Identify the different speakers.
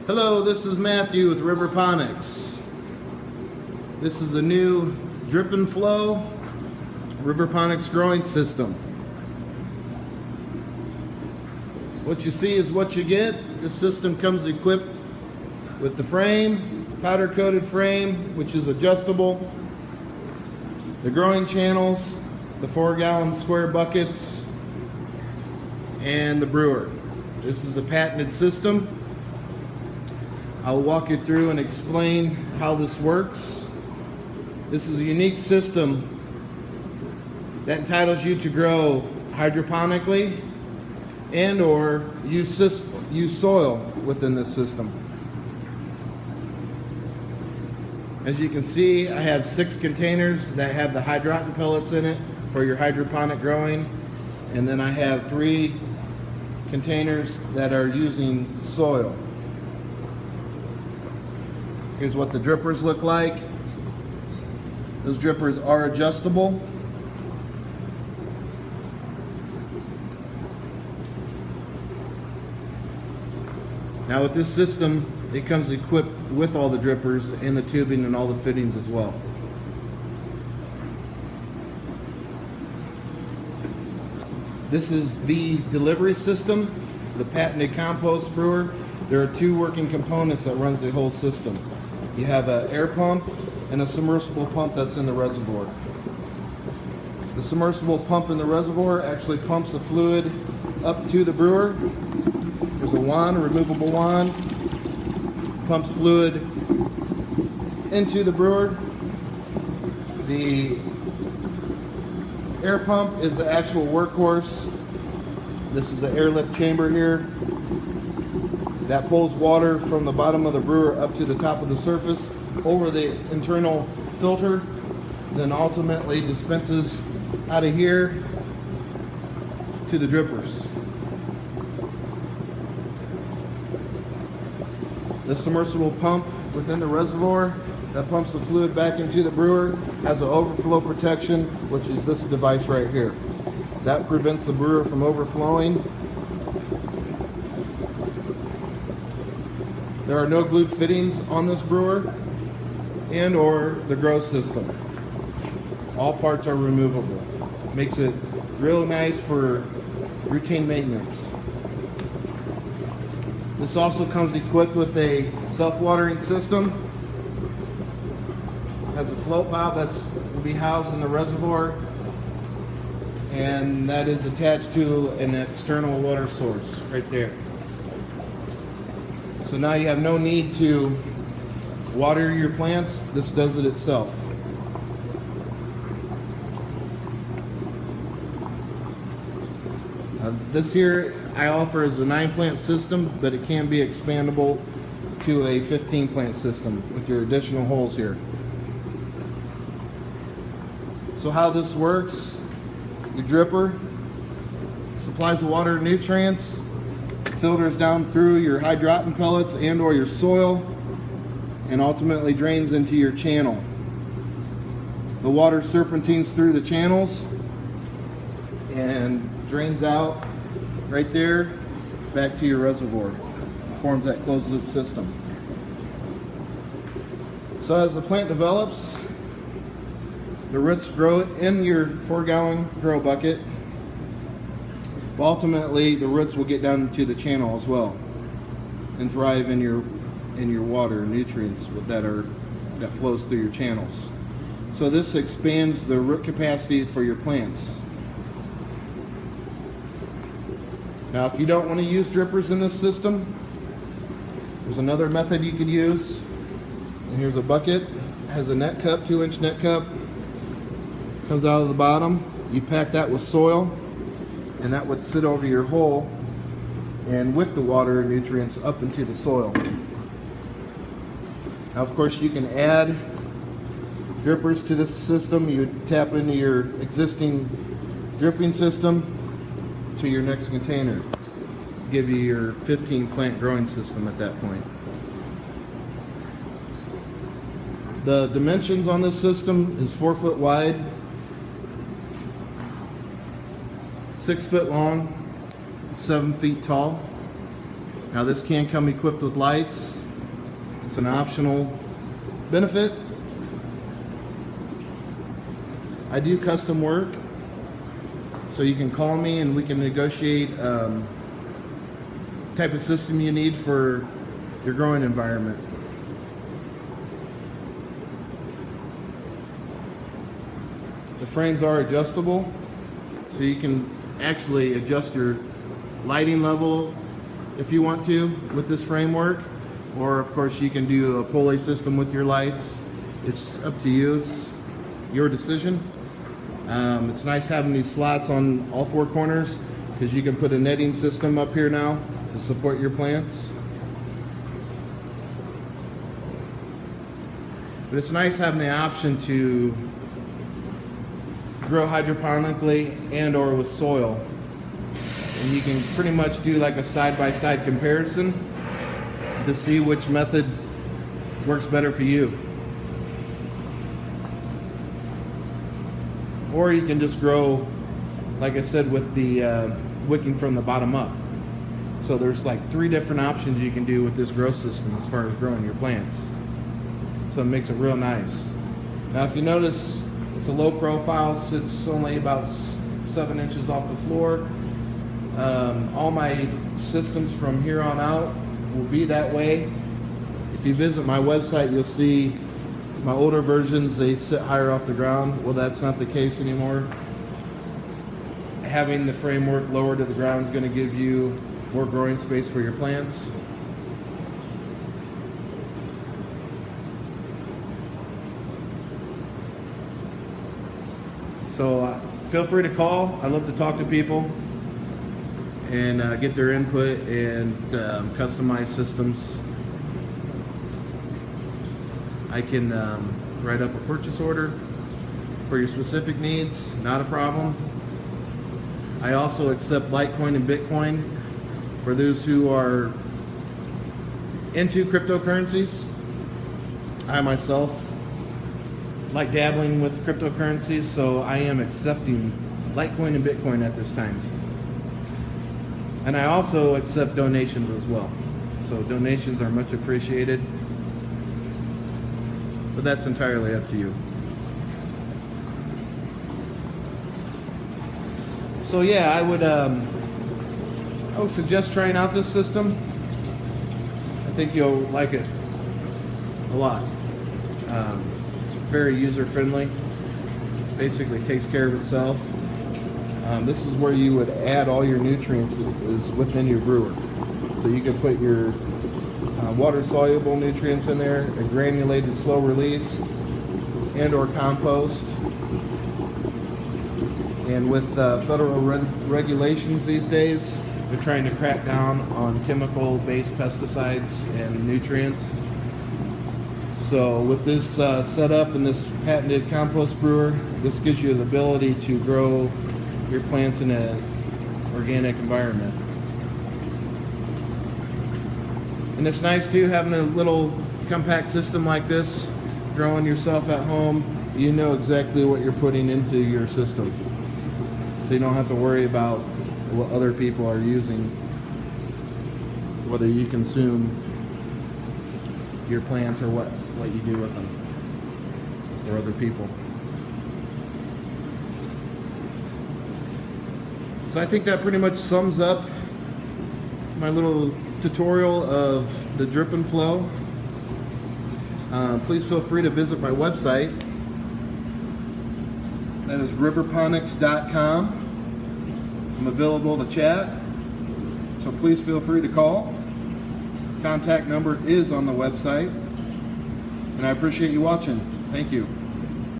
Speaker 1: Hello, this is Matthew with Riverponics. This is a new drip and flow Riverponics growing system. What you see is what you get. This system comes equipped with the frame, powder coated frame, which is adjustable, the growing channels, the 4-gallon square buckets, and the brewer. This is a patented system. I'll walk you through and explain how this works. This is a unique system that entitles you to grow hydroponically and or use soil within this system. As you can see, I have 6 containers that have the hydroponically pellets in it for your hydroponic growing, and then I have 3 containers that are using soil. Here's what the drippers look like. Those drippers are adjustable. Now with this system, it comes equipped with all the drippers and the tubing and all the fittings as well. This is the delivery system. It's the patented compost brewer. There are 2 working components that runs the whole system. You have an air pump and a submersible pump that's in the reservoir. The submersible pump in the reservoir actually pumps the fluid up to the brewer. There's a wand, a removable wand, pumps fluid into the brewer. The air pump is the actual workhorse. This is the airlift chamber here that pulls water from the bottom of the brewer up to the top of the surface over the internal filter, then ultimately dispenses out of here to the drippers. The submersible pump within the reservoir that pumps the fluid back into the brewer has an overflow protection, which is this device right here. That prevents the brewer from overflowing. There are no glued fittings on this brewer and or the grow system. All parts are removable. Makes it real nice for routine maintenance. This also comes equipped with a self-watering system. Has a float valve will be housed in the reservoir, and that is attached to an external water source right there. So now you have no need to water your plants. This does it itself. This here I offer as a 9-plant system, but it can be expandable to a 15-plant system with your additional holes here. So how this works, your dripper supplies the water and nutrients, filters down through your hydroponically pellets and or your soil, and ultimately drains into your channel. The water serpentines through the channels and drains out right there back to your reservoir. Forms that closed loop system. So as the plant develops, the roots grow in your 4-gallon grow bucket. But ultimately, the roots will get down into the channel as well and thrive in your water and nutrients that flows through your channels. So this expands the root capacity for your plants. Now, if you don't want to use drippers in this system, there's another method you could use. And here's a bucket. It has a net cup, 2-inch net cup. Comes out of the bottom. You pack that with soil, and that would sit over your hole and wick the water and nutrients up into the soil. Now, of course, you can add drippers to this system. You tap into your existing dripping system to your next container. Give you your 15-plant growing system at that point. The dimensions on this system is 4 foot wide, 6 foot long, 7 feet tall. Now this can come equipped with lights It's an optional benefit. I do custom work, so you can call me and we can negotiate type of system you need for your growing environment. The frames are adjustable, so you can actually adjust your lighting level if you want to with this framework, or of course you can do a pulley system with your lights. It's up to you, it's your decision. It's nice having these slots on all four corners because you can put a netting system up here now to support your plants. But it's nice having the option to grow hydroponically and or with soil. And you can pretty much do like a side-by-side comparison to see which method works better for you. Or you can just grow, like I said, with the wicking from the bottom up. So there's like 3 different options you can do with this grow system as far as growing your plants. So it makes it real nice. Now if you notice, it's a low profile, sits only about 7 inches off the floor. All my systems from here on out will be that way. If you visit my website, you'll see my older versions, they sit higher off the ground. Well, that's not the case anymore. Having the framework lower to the ground is going to give you more growing space for your plants. So feel free to call. I love to talk to people and get their input and customize systems. I can write up a purchase order for your specific needs, not a problem. I also accept Litecoin and Bitcoin for those who are into cryptocurrencies. I myself like dabbling with cryptocurrencies, so I am accepting Litecoin and Bitcoin at this time. And I also accept donations as well. So donations are much appreciated, but that's entirely up to you. So yeah, I would suggest trying out this system. I think you'll like it a lot. It's very user-friendly. Basically takes care of itself. This is where you would add all your nutrients is within your brewer. So you can put your water-soluble nutrients in there, a granulated slow release, and or compost. And with federal regulations these days, they're trying to crack down on chemical-based pesticides and nutrients. So with this setup and this patented compost brewer, this gives you the ability to grow your plants in an organic environment. And it's nice too, having a little compact system like this, growing yourself at home. You know exactly what you're putting into your system. So you don't have to worry about what other people are using, whether you consume your plants or what you do with them, or other people. So I think that pretty much sums up my little tutorial of the drip and flow. Please feel free to visit my website. That is riverponics.com. I'm available to chat, so please feel free to call. Contact number is on the website, and I appreciate you watching. Thank you.